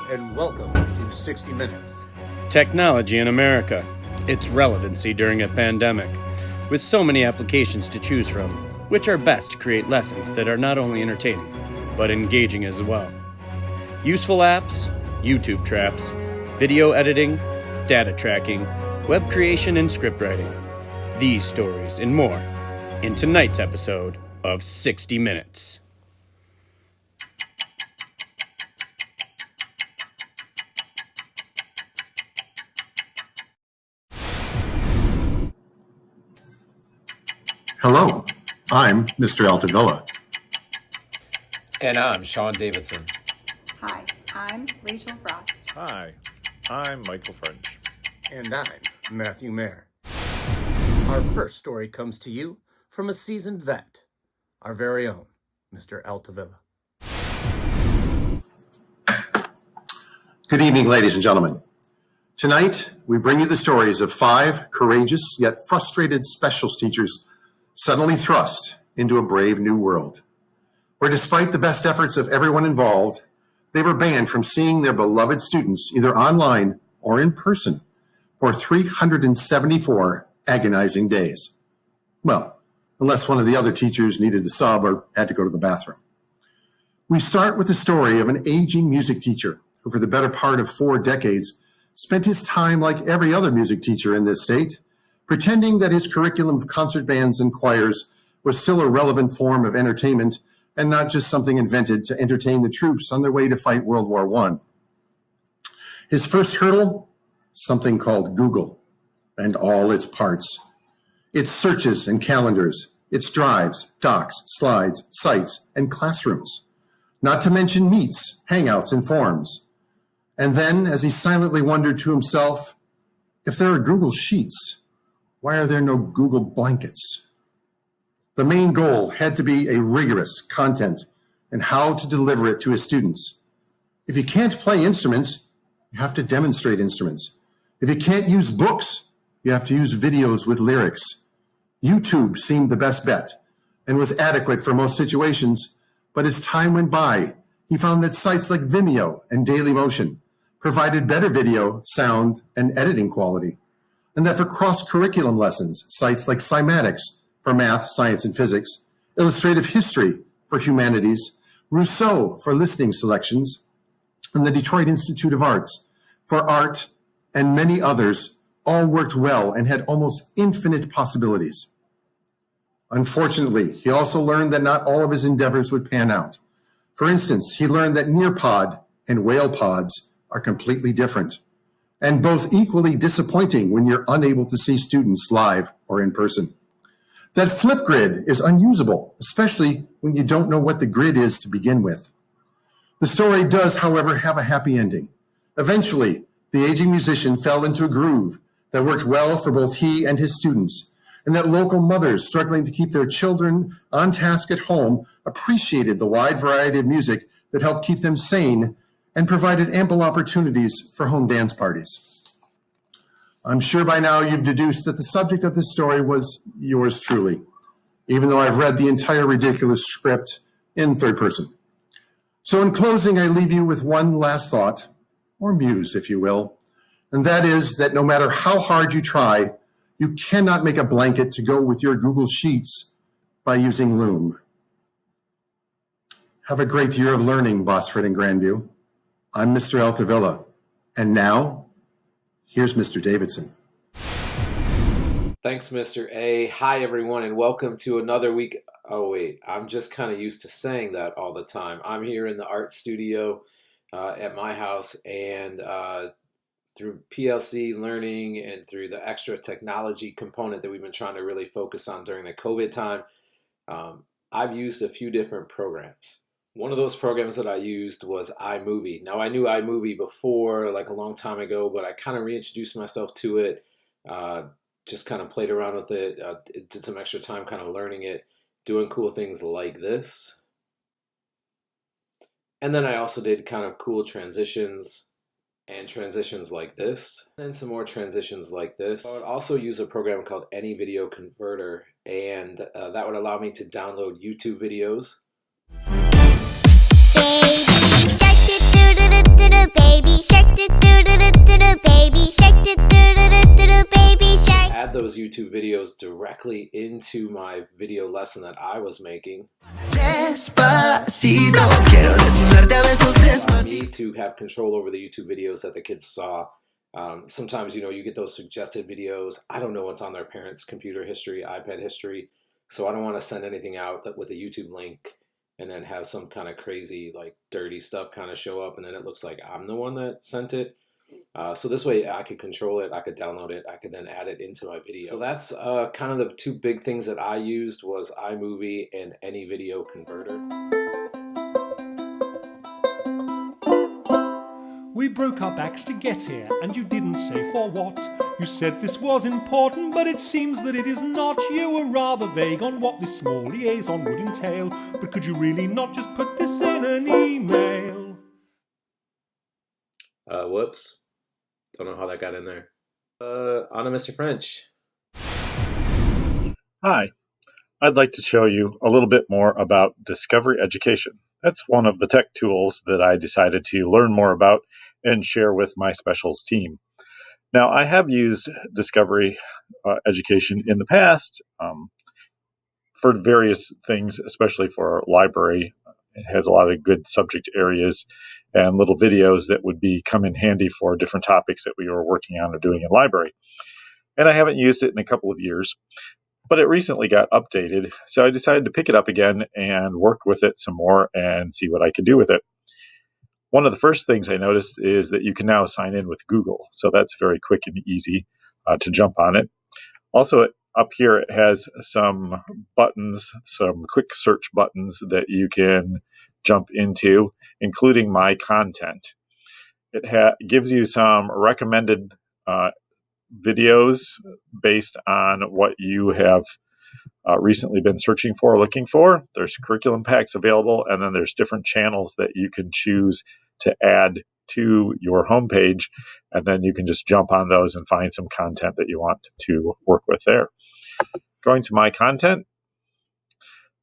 And welcome to 60 Minutes. Technology in America, its relevancy during a pandemic. With so many applications to choose from, which are best to create lessons that are not only entertaining, but engaging as well. Useful apps, YouTube traps, video editing, data tracking, web creation, and script writing. These stories and more in tonight's episode of 60 Minutes. Hello, I'm Mr. Altavilla. And I'm Sean Davidson. Hi, I'm Rachel Frost. Hi, I'm Michael French. And I'm Matthew Mayer. Our first story comes to you from a seasoned vet, our very own Mr. Altavilla. Good evening, ladies and gentlemen. Tonight, we bring you the stories of 5 courageous yet frustrated specials teachers suddenly thrust into a brave new world, where despite the best efforts of everyone involved, they were banned from seeing their beloved students either online or in person for 374 agonizing days. Well, unless one of the other teachers needed a sub or had to go to the bathroom. We start with the story of an aging music teacher who for the better part of 4 decades spent his time like every other music teacher in this state, pretending that his curriculum of concert bands and choirs was still a relevant form of entertainment and not just something invented to entertain the troops on their way to fight World War I. His first hurdle? Something called Google and all its parts. Its searches and calendars, its drives, docs, slides, sites, and classrooms. Not to mention Meets, Hangouts, and forums. And then, as he silently wondered to himself, if there are Google Sheets, why are there no Google Blankets? The main goal had to be a rigorous content and how to deliver it to his students. If you can't play instruments, you have to demonstrate instruments. If you can't use books, you have to use videos with lyrics. YouTube seemed the best bet and was adequate for most situations, but as time went by, he found that sites like Vimeo and Dailymotion provided better video, sound, and editing quality. And that for cross-curriculum lessons, sites like Cymatics for math, science, and physics, Illustrative History for humanities, Rousseau for listening selections, and the Detroit Institute of Arts for art, and many others all worked well and had almost infinite possibilities. Unfortunately, he also learned that not all of his endeavors would pan out. For instance, he learned that Nearpod and WhalePods are completely different, and both equally disappointing when you're unable to see students live or in person. That Flipgrid is unusable, especially when you don't know what the grid is to begin with. The story does, however, have a happy ending. Eventually, the aging musician fell into a groove that worked well for both he and his students, and that local mothers struggling to keep their children on task at home appreciated the wide variety of music that helped keep them sane and provided ample opportunities for home dance parties. I'm sure by now you've deduced that the subject of this story was yours truly, even though I've read the entire ridiculous script in third person. So in closing, I leave you with one last thought, or muse, if you will, and that is that no matter how hard you try, you cannot make a blanket to go with your Google Sheets by using Loom. Have a great year of learning, Botsford and Grandview. I'm Mr. Altavilla, and now, here's Mr. Davidson. Thanks, Mr. A. Hi, everyone, and welcome to another week. Oh, wait, I'm just kind of used to saying that all the time. I'm here in the art studio at my house, and through PLC learning and through the extra technology component that we've been trying to really focus on during the COVID time, I've used a few different programs. One of those programs that I used was iMovie. Now, I knew iMovie before, like a long time ago, but I kind of reintroduced myself to it, just kind of played around with it, did some extra time kind of learning it, doing cool things like this. And then I also did kind of cool transitions and transitions like this, and some more transitions like this. I would also use a program called Any Video Converter, and that would allow me to download YouTube videos do baby shark do baby shark do baby shark. Add those YouTube videos directly into my video lesson that I was making. Despacito, quiero desnudarte a besos despacito. Me to have control over the YouTube videos that the kids saw. Sometimes, you get those suggested videos. I don't know what's on their parents' computer history, iPad history. So I don't want to send anything out with a YouTube link and then have some kind of crazy, like dirty stuff kind of show up. And then it looks like I'm the one that sent it. So this way I could control it. I could download it. I could then add it into my video. So that's kind of the two big things that I used was iMovie and Any Video Converter. We broke our backs to get here, and you didn't say for what. You said this was important, but it seems that it is not. You were rather vague on what this small liaison would entail, but could you really not just put this in an email? Whoops. Don't know how that got in there. On to Mr. French. Hi, I'd like to show you a little bit more about Discovery Education. That's one of the tech tools that I decided to learn more about and share with my specials team. Now, I have used Discovery Education in the past for various things, especially for our library. It has a lot of good subject areas and little videos that would come in handy for different topics that we were working on or doing in library. And I haven't used it in a couple of years, but it recently got updated. So I decided to pick it up again and work with it some more and see what I could do with it. One of the first things I noticed is that you can now sign in with Google. So that's very quick and easy to jump on it. Also, up here, it has some buttons, some quick search buttons that you can jump into, including My Content. It gives you some recommended videos based on what you have recently been searching for or looking for. There's curriculum packs available, and then there's different channels that you can choose to add to your homepage, and then you can just jump on those and find some content that you want to work with there. Going to My Content,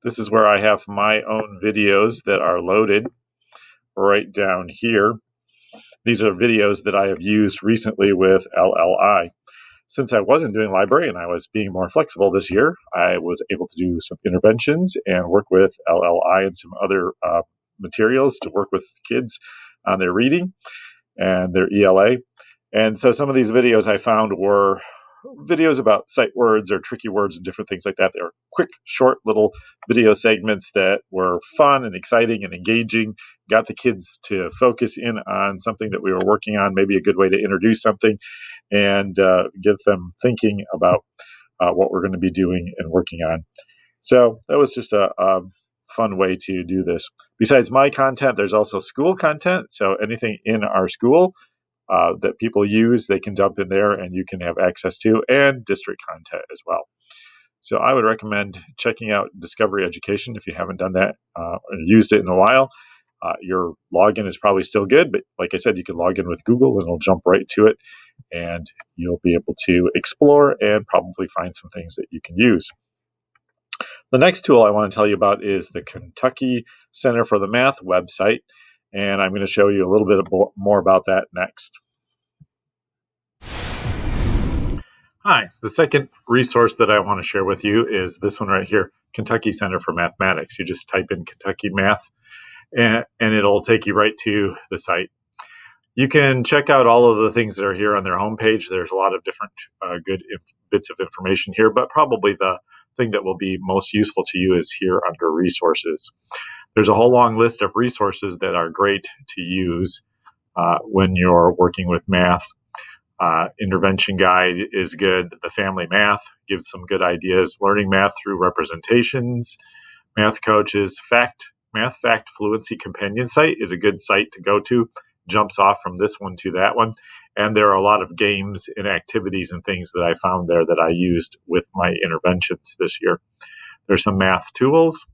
this is where I have my own videos that are loaded right down here. These are videos that I have used recently with LLI. Since I wasn't doing library and I was being more flexible this year, I was able to do some interventions and work with LLI and some other materials to work with kids on their reading and their ELA. And so some of these videos I found were videos about sight words or tricky words and different things like that. They were quick, short little video segments that were fun and exciting and engaging, got the kids to focus in on something that we were working on, maybe a good way to introduce something and get them thinking about what we're going to be doing and working on. So that was just a fun way to do this. Besides My Content, there's also school content. So anything in our school that people use, they can dump in there and you can have access to, and district content as well. So I would recommend checking out Discovery Education if you haven't done that or used it in a while. Your login is probably still good, but like I said, you can log in with Google and it'll jump right to it and you'll be able to explore and probably find some things that you can use. The next tool I want to tell you about is the Kentucky Center for the Math website, and I'm going to show you a little bit more about that next. Hi, the second resource that I want to share with you is this one right here, Kentucky Center for Mathematics. You just type in Kentucky Math, and it'll take you right to the site. You can check out all of the things that are here on their homepage. There's a lot of different good bits of information here, but probably the thing that will be most useful to you is here under resources. There's a whole long list of resources that are great to use when you're working with math. Intervention guide is good. The family math gives some good ideas. Learning math through representations. Math coaches. Math fact fluency companion site is a good site to go to. Jumps off from this one to that one. And there are a lot of games and activities and things that I found there that I used with my interventions this year. There's some math tools.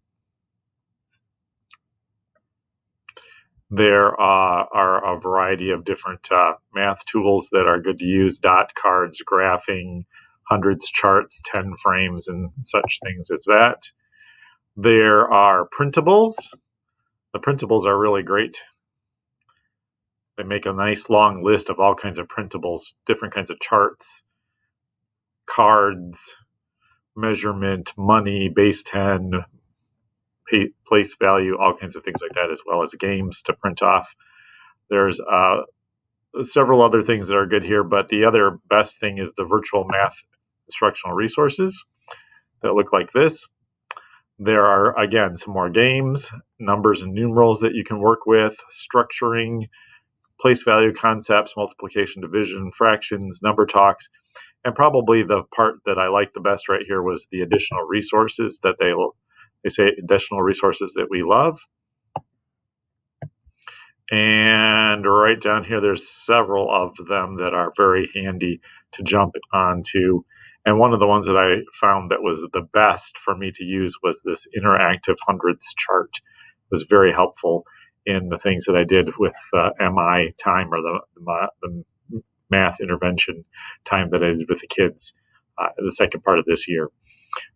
There are a variety of different math tools that are good to use, dot cards, graphing, hundreds charts, 10 frames, and such things as that. There are printables. The printables are really great. They make a nice long list of all kinds of printables, different kinds of charts, cards, measurement, money, base 10, place value, all kinds of things like that, as well as games to print off. There's several other things that are good here, but the other best thing is the virtual math instructional resources that look like this. There are, again, some more games, numbers and numerals that you can work with, structuring, place value concepts, multiplication, division, fractions, number talks, and probably the part that I liked the best right here was the additional resources that they say additional resources that we love. And right down here, there's several of them that are very handy to jump onto. And one of the ones that I found that was the best for me to use was this interactive hundredths chart. It was very helpful in the things that I did with MI time, or the math intervention time that I did with the kids the second part of this year.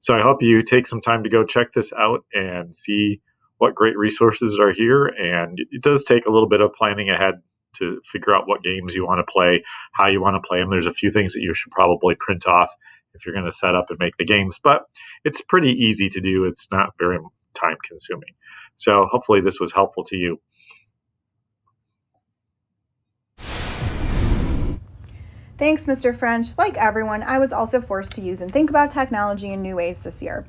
So I hope you take some time to go check this out and see what great resources are here. And it does take a little bit of planning ahead to figure out what games you want to play, how you want to play them. There's a few things that you should probably print off if you're going to set up and make the games, but it's pretty easy to do. It's not very time consuming. So hopefully this was helpful to you. Thanks, Mr. French. Like everyone, I was also forced to use and think about technology in new ways this year.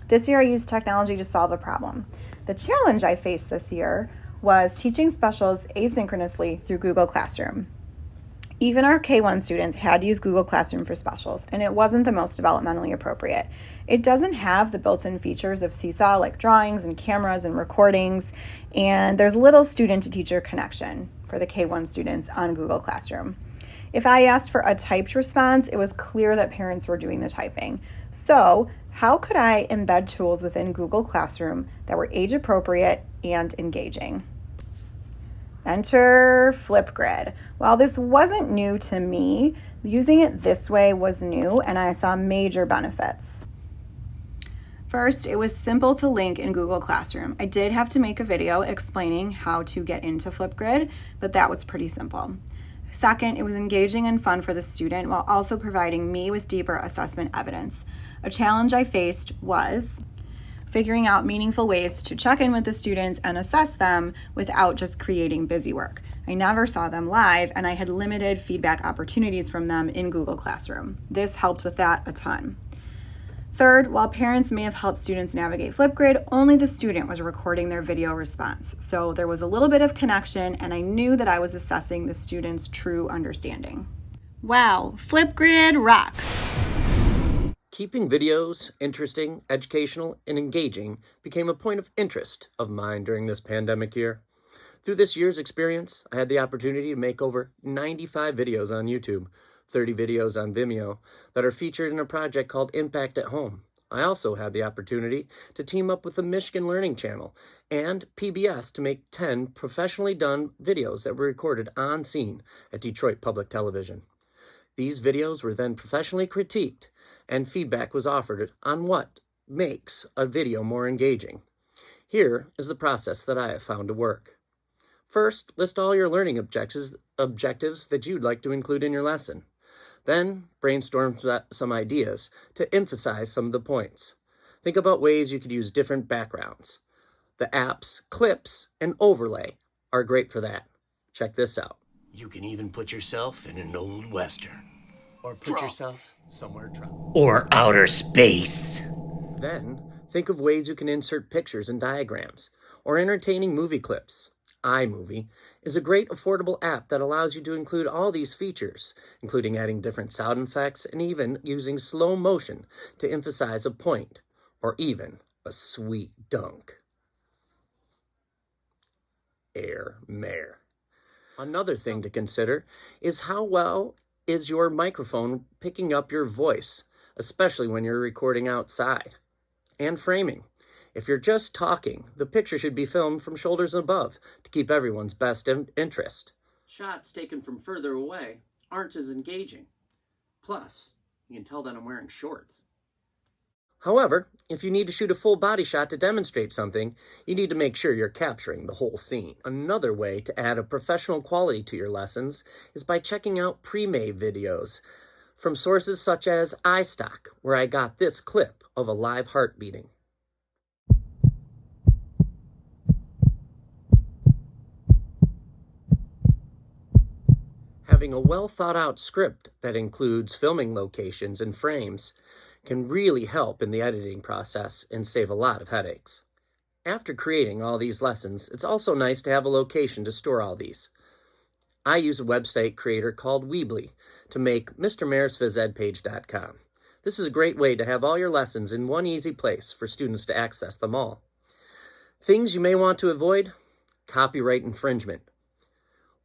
This year I used technology to solve a problem. The challenge I faced this year was teaching specials asynchronously through Google Classroom. Even our K1 students had to use Google Classroom for specials, and it wasn't the most developmentally appropriate. It doesn't have the built-in features of Seesaw like drawings and cameras and recordings, and there's little student-to-teacher connection for the K1 students on Google Classroom. If I asked for a typed response, it was clear that parents were doing the typing. So, how could I embed tools within Google Classroom that were age appropriate and engaging? Enter Flipgrid. While this wasn't new to me, using it this way was new, and I saw major benefits. First, it was simple to link in Google Classroom. I did have to make a video explaining how to get into Flipgrid, but that was pretty simple. Second, it was engaging and fun for the student while also providing me with deeper assessment evidence. A challenge I faced was figuring out meaningful ways to check in with the students and assess them without just creating busy work. I never saw them live, and I had limited feedback opportunities from them in Google Classroom. This helped with that a ton. Third, while parents may have helped students navigate Flipgrid, only the student was recording their video response. So there was a little bit of connection, and I knew that I was assessing the student's true understanding. Wow, Flipgrid rocks! Keeping videos interesting, educational, and engaging became a point of interest of mine during this pandemic year. Through this year's experience, I had the opportunity to make over 95 videos on YouTube, 30 videos on Vimeo that are featured in a project called Impact at Home. I also had the opportunity to team up with the Michigan Learning Channel and PBS to make 10 professionally done videos that were recorded on scene at Detroit Public Television. These videos were then professionally critiqued, and feedback was offered on what makes a video more engaging. Here is the process that I have found to work. First, list all your learning objectives that you'd like to include in your lesson. Then, brainstorm some ideas to emphasize some of the points. Think about ways you could use different backgrounds. The apps Clips and Overlay are great for that. Check this out. You can even put yourself in an old western. Or put yourself somewhere tropical. Or outer space. Then, think of ways you can insert pictures and diagrams, or entertaining movie clips. iMovie is a great affordable app that allows you to include all these features, including adding different sound effects and even using slow motion to emphasize a point, or even a sweet dunk. Mare. Another thing to consider is how well is your microphone picking up your voice, especially when you're recording outside. And framing. If you're just talking, the picture should be filmed from shoulders above to keep everyone's best interest. Shots taken from further away aren't as engaging. Plus, you can tell that I'm wearing shorts. However, if you need to shoot a full body shot to demonstrate something, you need to make sure you're capturing the whole scene. Another way to add a professional quality to your lessons is by checking out pre-made videos from sources such as iStock, where I got this clip of a live heart beating. Having a well-thought-out script that includes filming locations and frames can really help in the editing process and save a lot of headaches. After creating all these lessons, it's also nice to have a location to store all these. I use a website creator called Weebly to make MrMayorsPhysEdPage.com. This is a great way to have all your lessons in one easy place for students to access them all. Things you may want to avoid: copyright infringement.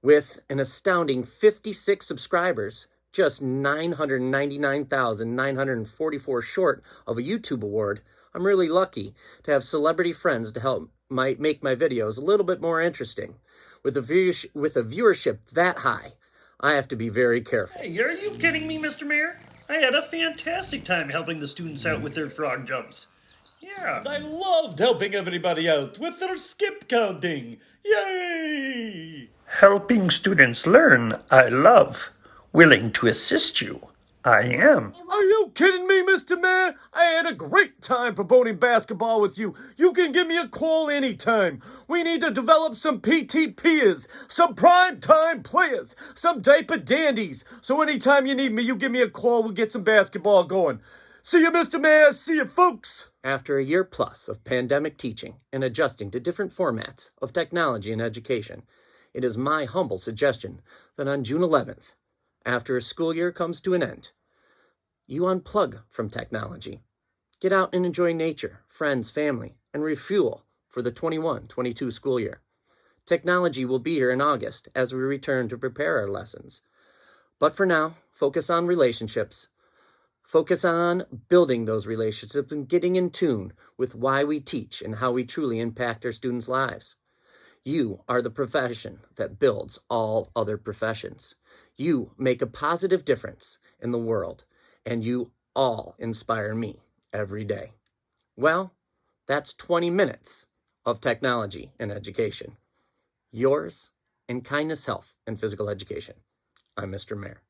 With an astounding 56 subscribers, just 999,944 short of a YouTube award, I'm really lucky to have celebrity friends to help make my videos a little bit more interesting. With a viewership that high, I have to be very careful. Hey, are you kidding me, Mr. Mayor? I had a fantastic time helping the students out with their frog jumps. Yeah. And I loved helping everybody out with their skip counting. Yay! Helping students learn, I love. Willing to assist you, I am. Are you kidding me, Mr. Mayor? I had a great time promoting basketball with you. You can give me a call anytime. We need to develop some PTPers, some prime-time players, some diaper dandies. So anytime you need me, you give me a call, we'll get some basketball going. See you, Mr. Mayor. See you, folks. After a year plus of pandemic teaching and adjusting to different formats of technology and education, it is my humble suggestion that on June 11th, after a school year comes to an end, you unplug from technology. Get out and enjoy nature, friends, family, and refuel for the 21-22 school year. Technology will be here in August as we return to prepare our lessons. But for now, focus on relationships. Focus on building those relationships and getting in tune with why we teach and how we truly impact our students' lives. You are the profession that builds all other professions. You make a positive difference in the world, and you all inspire me every day. Well, that's 20 minutes of technology and education. Yours in kindness, health, and physical education. I'm Mr. Mayor.